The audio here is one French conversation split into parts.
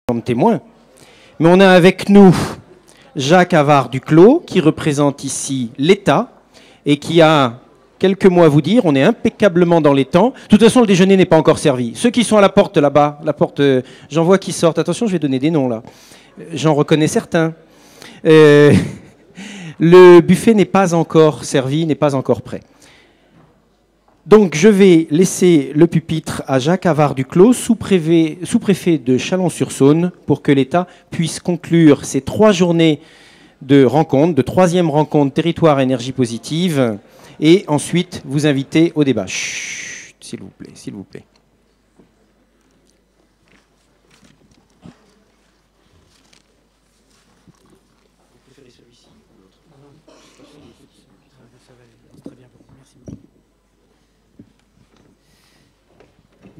comme témoin. Mais on a avec nous Jacques Havard-Duclos, qui représente ici l'État et qui a quelques mots à vous dire. On est impeccablement dans les temps. De toute façon, le déjeuner n'est pas encore servi. Ceux qui sont à la porte là-bas, la porte, j'en vois qui sortent. Attention, je vais donner des noms là. J'en reconnais certains. Le buffet n'est pas encore servi, n'est pas encore prêt. Donc je vais laisser le pupitre à Jacques Havard-Duclos, sous-préfet de Chalon-sur-Saône, pour que l'État puisse conclure ces 3 journées de rencontre, de 3e rencontre territoire énergie positive, et ensuite vous inviter au débat. Chut, s'il vous plaît, s'il vous plaît.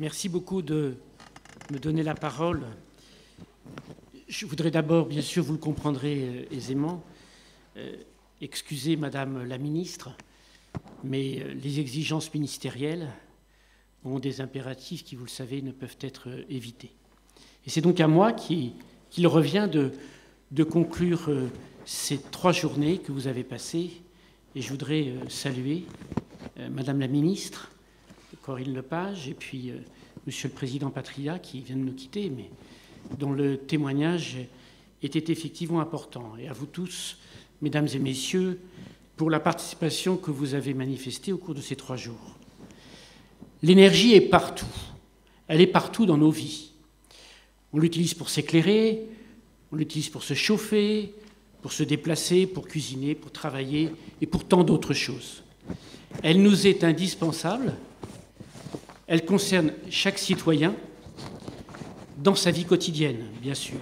Merci beaucoup de me donner la parole. Je voudrais d'abord, bien sûr, vous le comprendrez aisément, excuser Madame la Ministre, mais les exigences ministérielles ont des impératifs qui, vous le savez, ne peuvent être évités. Et c'est donc à moi qu'il revient de conclure ces 3 journées que vous avez passées. Et je voudrais saluer Madame la Ministre, Corinne Lepage, et puis Monsieur le Président Patria, qui vient de nous quitter, mais dont le témoignage était effectivement important. Et à vous tous, Mesdames et Messieurs, pour la participation que vous avez manifestée au cours de ces 3 jours. L'énergie est partout. Elle est partout dans nos vies. On l'utilise pour s'éclairer, on l'utilise pour se chauffer, pour se déplacer, pour cuisiner, pour travailler et pour tant d'autres choses. Elle nous est indispensable. Elle concerne chaque citoyen dans sa vie quotidienne, bien sûr.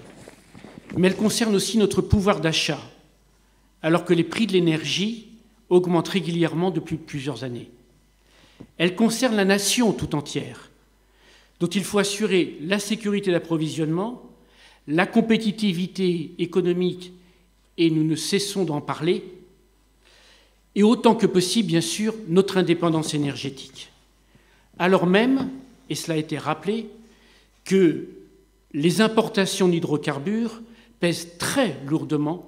Mais elle concerne aussi notre pouvoir d'achat, alors que les prix de l'énergie augmentent régulièrement depuis plusieurs années. Elle concerne la nation tout entière, dont il faut assurer la sécurité d'approvisionnement, la compétitivité économique, et nous ne cessons d'en parler, et autant que possible, bien sûr, notre indépendance énergétique. Alors même, et cela a été rappelé, que les importations d'hydrocarbures pèsent très lourdement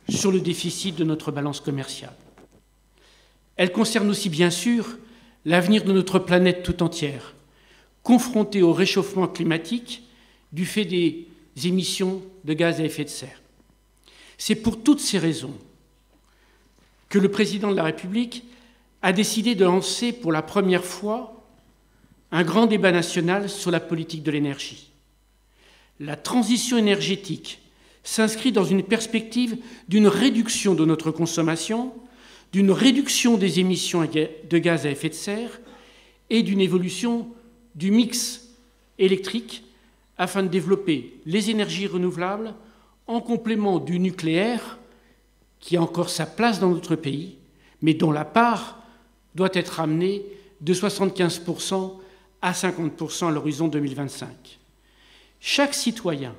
sur le déficit de notre balance commerciale. Elle concerne aussi, bien sûr, l'avenir de notre planète tout entière, confrontée au réchauffement climatique du fait des émissions de gaz à effet de serre. C'est pour toutes ces raisons que le président de la République a décidé de lancer pour la première fois un grand débat national sur la politique de l'énergie. La transition énergétique s'inscrit dans une perspective d'une réduction de notre consommation, d'une réduction des émissions de gaz à effet de serre et d'une évolution du mix électrique afin de développer les énergies renouvelables en complément du nucléaire qui a encore sa place dans notre pays, mais dont la part doit être amenée de 75% à 50% à l'horizon 2025. Chaque citoyen,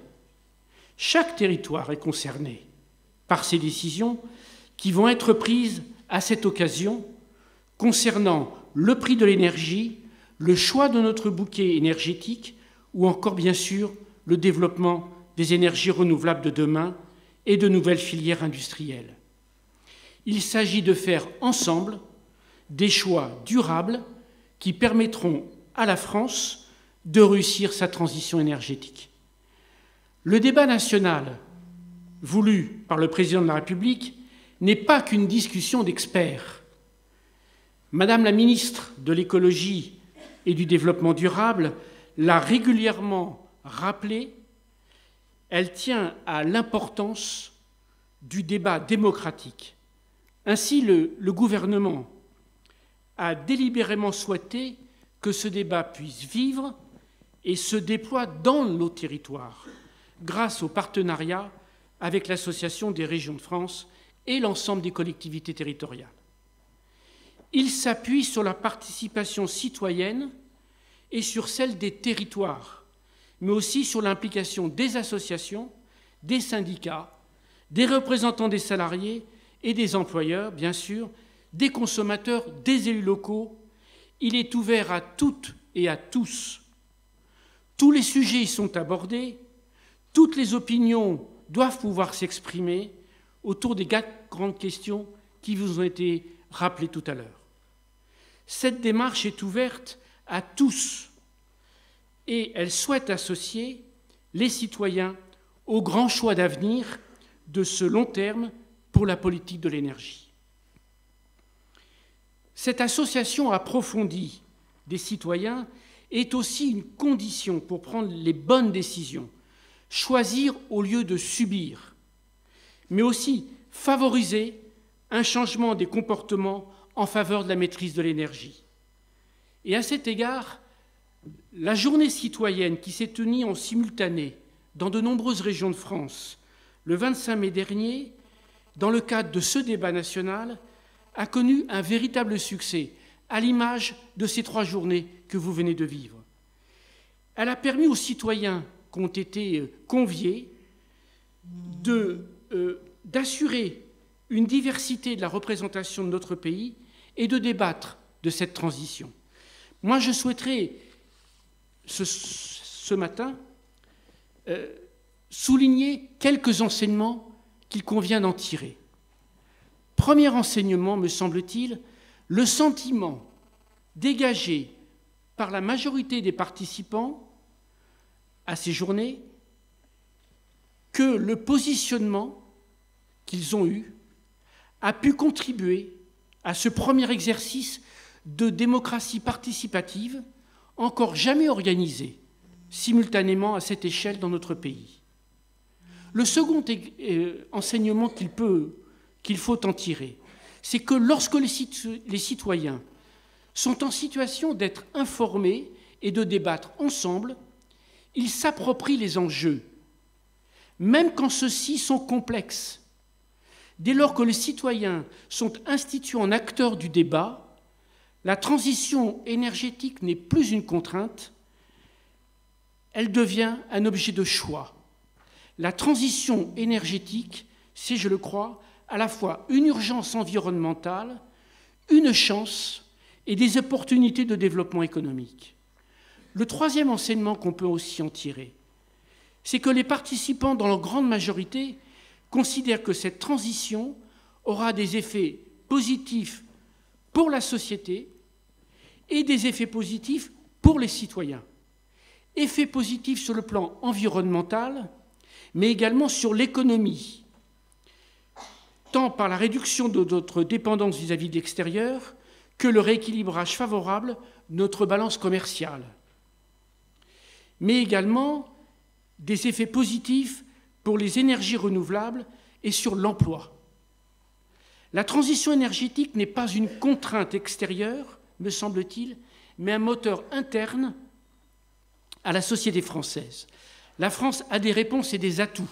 chaque territoire est concerné par ces décisions qui vont être prises à cette occasion concernant le prix de l'énergie, le choix de notre bouquet énergétique ou encore, bien sûr, le développement des énergies renouvelables de demain et de nouvelles filières industrielles. Il s'agit de faire ensemble des choix durables qui permettront à la France de réussir sa transition énergétique. Le débat national voulu par le président de la République n'est pas qu'une discussion d'experts. Madame la ministre de l'écologie et du développement durable l'a régulièrement rappelé, elle tient à l'importance du débat démocratique. Ainsi, le gouvernement a délibérément souhaité que ce débat puisse vivre et se déploie dans nos territoires, grâce au partenariat avec l'Association des régions de France et l'ensemble des collectivités territoriales. Il s'appuie sur la participation citoyenne et sur celle des territoires, mais aussi sur l'implication des associations, des syndicats, des représentants des salariés et des employeurs, bien sûr, des consommateurs, des élus locaux. Il est ouvert à toutes et à tous. Tous les sujets y sont abordés, Toutes les opinions doivent pouvoir s'exprimer autour des 4 grandes questions qui vous ont été rappelées tout à l'heure. Cette démarche est ouverte à tous et elle souhaite associer les citoyens au grand choix d'avenir de ce long terme pour la politique de l'énergie. Cette association approfondie des citoyens est aussi une condition pour prendre les bonnes décisions, choisir au lieu de subir, mais aussi favoriser un changement des comportements en faveur de la maîtrise de l'énergie. Et à cet égard, la journée citoyenne qui s'est tenue en simultané dans de nombreuses régions de France le 25 mai dernier, dans le cadre de ce débat national, a connu un véritable succès, à l'image de ces 3 journées que vous venez de vivre. Elle a permis aux citoyens qui ont été conviés d'assurer une diversité de la représentation de notre pays et de débattre de cette transition. Moi, je souhaiterais, ce matin, souligner quelques enseignements qu'il convient d'en tirer. Premier enseignement, me semble-t-il, le sentiment dégagé par la majorité des participants à ces journées que le positionnement qu'ils ont eu a pu contribuer à ce premier exercice de démocratie participative encore jamais organisé simultanément à cette échelle dans notre pays. Le second enseignement qu'il faut en tirer, c'est que lorsque les citoyens sont en situation d'être informés et de débattre ensemble, ils s'approprient les enjeux, même quand ceux-ci sont complexes. Dès lors que les citoyens sont institués en acteurs du débat, la transition énergétique n'est plus une contrainte, elle devient un objet de choix. La transition énergétique, c'est, je le crois, à la fois une urgence environnementale, une chance et des opportunités de développement économique. Le troisième enseignement qu'on peut aussi en tirer, c'est que les participants, dans leur grande majorité, considèrent que cette transition aura des effets positifs pour la société et des effets positifs pour les citoyens. Effets positifs sur le plan environnemental, mais également sur l'économie, tant par la réduction de notre dépendance vis-à-vis de l'extérieur que le rééquilibrage favorable de notre balance commerciale, mais également des effets positifs pour les énergies renouvelables et sur l'emploi. La transition énergétique n'est pas une contrainte extérieure, me semble-t-il, mais un moteur interne à la société française. La France a des réponses et des atouts.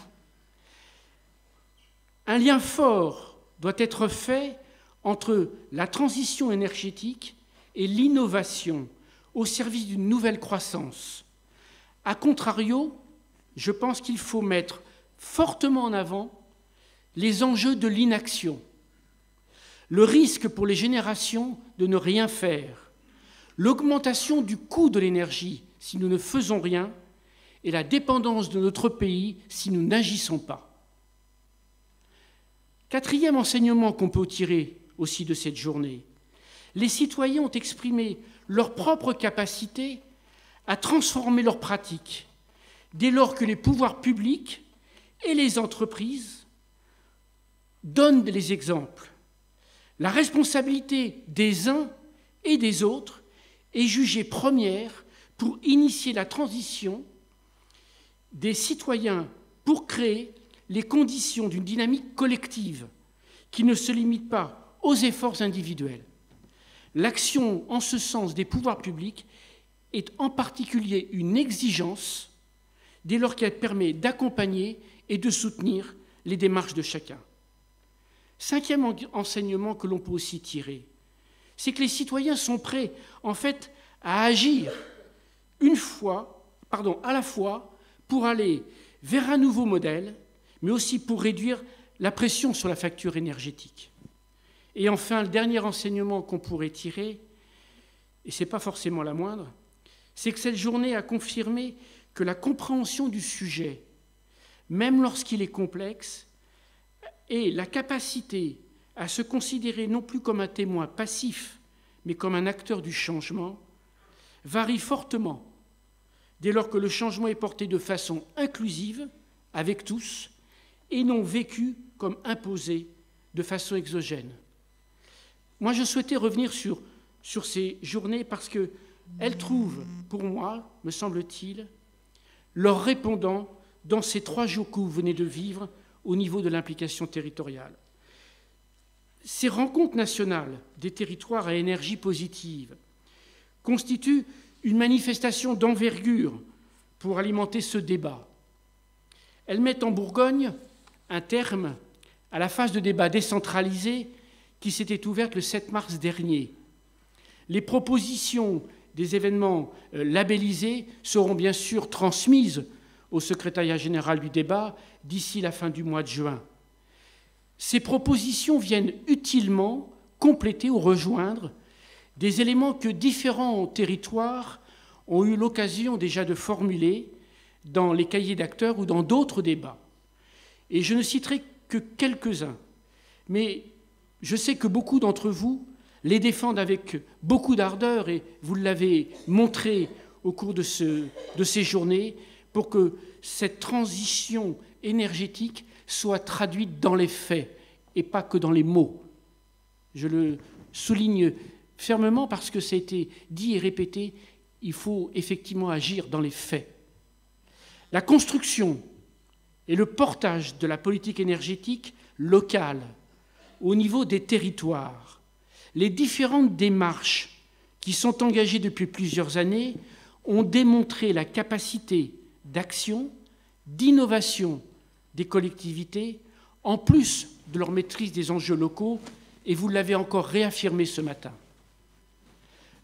Un lien fort doit être fait entre la transition énergétique et l'innovation au service d'une nouvelle croissance. A contrario, je pense qu'il faut mettre fortement en avant les enjeux de l'inaction, le risque pour les générations de ne rien faire, l'augmentation du coût de l'énergie si nous ne faisons rien et la dépendance de notre pays si nous n'agissons pas. Quatrième enseignement qu'on peut tirer aussi de cette journée, les citoyens ont exprimé leur propre capacité à transformer leurs pratiques dès lors que les pouvoirs publics et les entreprises donnent les exemples. La responsabilité des uns et des autres est jugée première pour initier la transition des citoyens pour créer les conditions d'une dynamique collective qui ne se limite pas aux efforts individuels. L'action en ce sens des pouvoirs publics est en particulier une exigence dès lors qu'elle permet d'accompagner et de soutenir les démarches de chacun. Cinquième enseignement que l'on peut aussi tirer, c'est que les citoyens sont prêts, en fait, à agir à la fois pour aller vers un nouveau modèle, mais aussi pour réduire la pression sur la facture énergétique. Et enfin, le dernier enseignement qu'on pourrait tirer, et ce n'est pas forcément la moindre, c'est que cette journée a confirmé que la compréhension du sujet même lorsqu'il est complexe, et la capacité à se considérer non plus comme un témoin passif, mais comme un acteur du changement, varie fortement dès lors que le changement est porté de façon inclusive, avec tous, et non vécu comme imposé de façon exogène. Moi, je souhaitais revenir sur ces journées parce qu'elles trouvent, pour moi, me semble-t-il, leur répondant dans ces 3 jours que vous venez de vivre au niveau de l'implication territoriale. Ces rencontres nationales des territoires à énergie positive constituent une manifestation d'envergure pour alimenter ce débat. Elles mettent en Bourgogne un terme à la phase de débat décentralisé qui s'était ouverte le 7 mars dernier. Les propositions des événements labellisés seront bien sûr transmises au secrétariat général du débat d'ici la fin du mois de juin. Ces propositions viennent utilement compléter ou rejoindre des éléments que différents territoires ont eu l'occasion déjà de formuler dans les cahiers d'acteurs ou dans d'autres débats. Et je ne citerai que quelques-uns, mais je sais que beaucoup d'entre vous les défendent avec beaucoup d'ardeur et vous l'avez montré au cours de ces journées pour que cette transition énergétique soit traduite dans les faits et pas que dans les mots. Je le souligne fermement parce que ça a été dit et répété, il faut effectivement agir dans les faits. La construction et le portage de la politique énergétique locale au niveau des territoires, les différentes démarches qui sont engagées depuis plusieurs années ont démontré la capacité d'action, d'innovation des collectivités, en plus de leur maîtrise des enjeux locaux, et vous l'avez encore réaffirmé ce matin.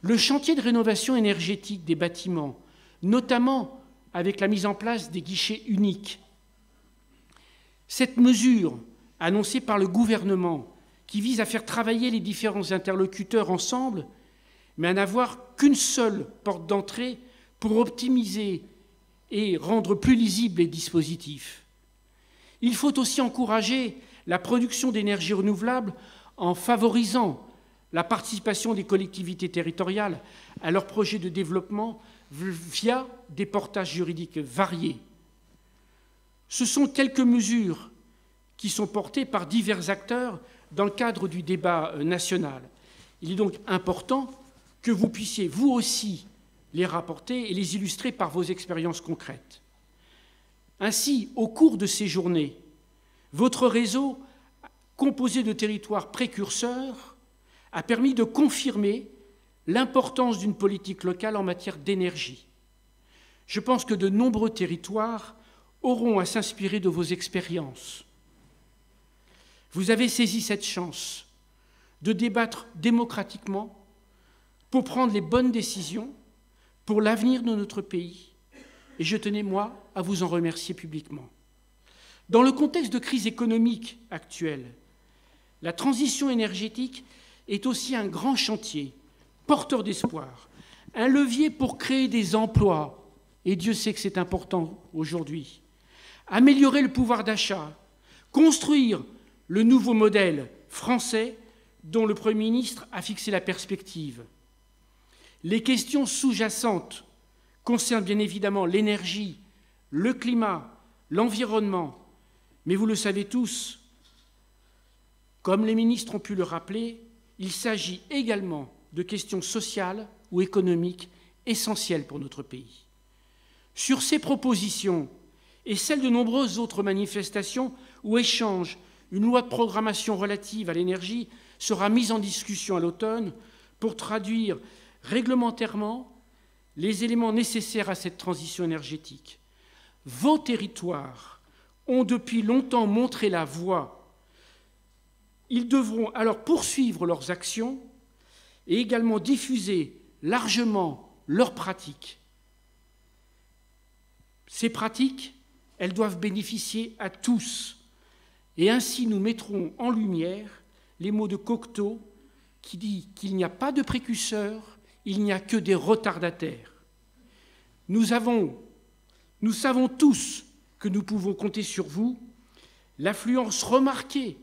Le chantier de rénovation énergétique des bâtiments, notamment avec la mise en place des guichets uniques, cette mesure annoncée par le gouvernement qui vise à faire travailler les différents interlocuteurs ensemble, mais à n'avoir qu'une seule porte d'entrée pour optimiser et rendre plus lisibles les dispositifs. Il faut aussi encourager la production d'énergie renouvelable en favorisant la participation des collectivités territoriales à leurs projets de développement via des portages juridiques variés. Ce sont quelques mesures qui sont portées par divers acteurs dans le cadre du débat national. Il est donc important que vous puissiez, vous aussi, les rapporter et les illustrer par vos expériences concrètes. Ainsi, au cours de ces journées, votre réseau, composé de territoires précurseurs, a permis de confirmer l'importance d'une politique locale en matière d'énergie. Je pense que de nombreux territoires auront à s'inspirer de vos expériences. Vous avez saisi cette chance de débattre démocratiquement pour prendre les bonnes décisions pour l'avenir de notre pays. Et je tenais, moi, à vous en remercier publiquement. Dans le contexte de crise économique actuelle, la transition énergétique est aussi un grand chantier, porteur d'espoir, un levier pour créer des emplois, et Dieu sait que c'est important aujourd'hui, améliorer le pouvoir d'achat, construire le nouveau modèle français dont le Premier ministre a fixé la perspective. Les questions sous-jacentes concernent bien évidemment l'énergie, le climat, l'environnement, mais vous le savez tous, comme les ministres ont pu le rappeler, il s'agit également de questions sociales ou économiques essentielles pour notre pays. Sur ces propositions et celles de nombreuses autres manifestations ou échanges, une loi de programmation relative à l'énergie sera mise en discussion à l'automne pour traduire réglementairement les éléments nécessaires à cette transition énergétique. Vos territoires ont depuis longtemps montré la voie. Ils devront alors poursuivre leurs actions et également diffuser largement leurs pratiques. Ces pratiques, elles doivent bénéficier à tous. Et ainsi, nous mettrons en lumière les mots de Cocteau qui dit qu'il n'y a pas de précurseurs, il n'y a que des retardataires. Nous savons tous que nous pouvons compter sur vous. L'affluence remarquée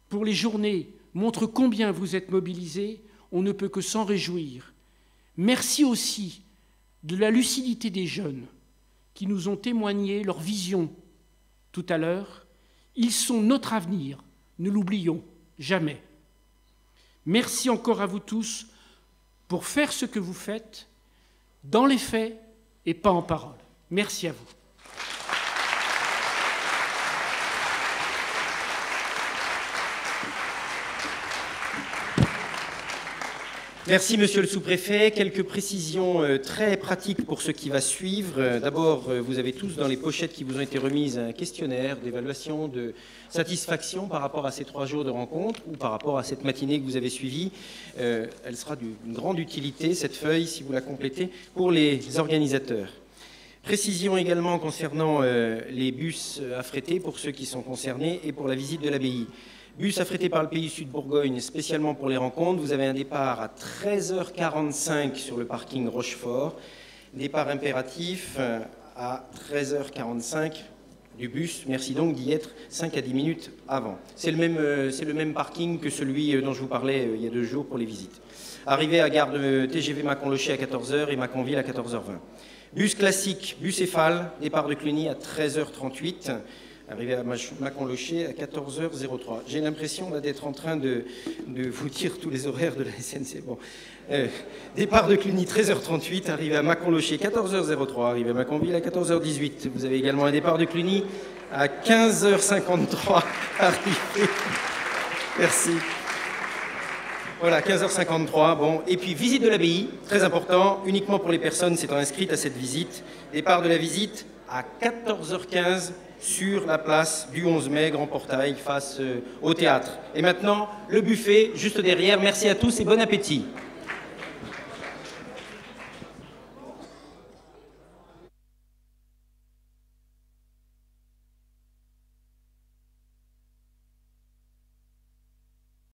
pour les journées montre combien vous êtes mobilisés. On ne peut que s'en réjouir. Merci aussi de la lucidité des jeunes qui nous ont témoigné leur vision tout à l'heure. Ils sont notre avenir, ne l'oublions jamais. Merci encore à vous tous pour faire ce que vous faites, dans les faits et pas en parole. Merci à vous. Merci, monsieur le sous-préfet. Quelques précisions très pratiques pour ce qui va suivre. D'abord, vous avez tous dans les pochettes qui vous ont été remises un questionnaire d'évaluation de satisfaction par rapport à ces 3 jours de rencontre ou par rapport à cette matinée que vous avez suivie. Elle sera d'une grande utilité, cette feuille, si vous la complétez, pour les organisateurs. Précision également concernant les bus affrétés pour ceux qui sont concernés et pour la visite de l'abbaye. Bus affrété par le Pays Sud Bourgogne, spécialement pour les rencontres. Vous avez un départ à 13h45 sur le parking Rochefort. Départ impératif à 13h45 du bus. Merci donc d'y être 5 à 10 minutes avant. C'est le même parking que celui dont je vous parlais il y a 2 jours pour les visites. Arrivée à gare de TGV Mâcon-Locher à 14h et Mâconville à 14h20. Bus classique, bus Eiffal, départ de Cluny à 13h38. Arrivé à Mâcon-Locher à 14h03. J'ai l'impression d'être en train de vous dire tous les horaires de la SNC. Bon. Départ de Cluny 13h38, arrivé à Mâcon-Locher 14h03, arrivé à Mâconville à 14h18. Vous avez également un départ de Cluny à 15h53. Arrivé. Merci. Voilà, 15h53. Bon. Et puis, visite de l'abbaye, très important, uniquement pour les personnes s'étant inscrites à cette visite. Départ de la visite à 14h15 sur la place du 11 mai, Grand Portail, face au théâtre. Et maintenant, le buffet, juste derrière. Merci à tous et bon appétit.